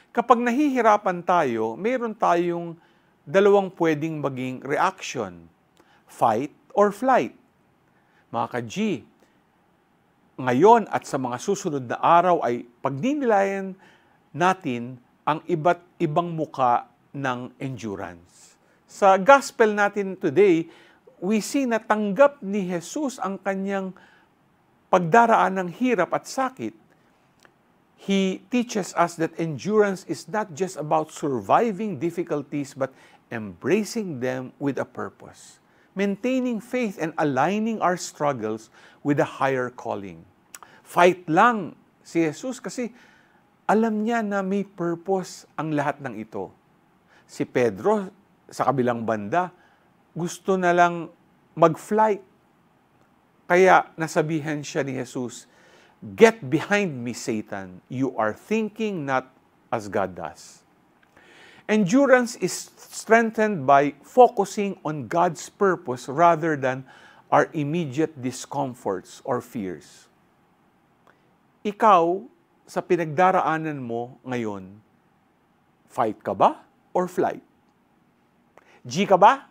Kapag nahihirapan tayo, mayroon tayong dalawang pwedeng maging reaction, fight or flight. Mga ka-G, ngayon at sa mga susunod na araw ay pagdinilayan natin ang iba't ibang muka ng endurance. Sa gospel natin today, we see na tanggap ni Jesus ang kanyang pagdaraan ng hirap at sakit. He teaches us that endurance is not just about surviving difficulties but embracing them with a purpose, maintaining faith and aligning our struggles with a higher calling. Fight lang si Jesus kasi alam niya na may purpose ang lahat ng ito. Si Pedro, sa kabilang banda, gusto na lang mag-flight. Kaya nasabihan siya ni Jesus, "Get behind me, Satan. You are thinking not as God does." Endurance is strengthened by focusing on God's purpose rather than our immediate discomforts or fears. Ikaw, sa pinagdaraanan mo ngayon, fight ka ba or flight? G ka ba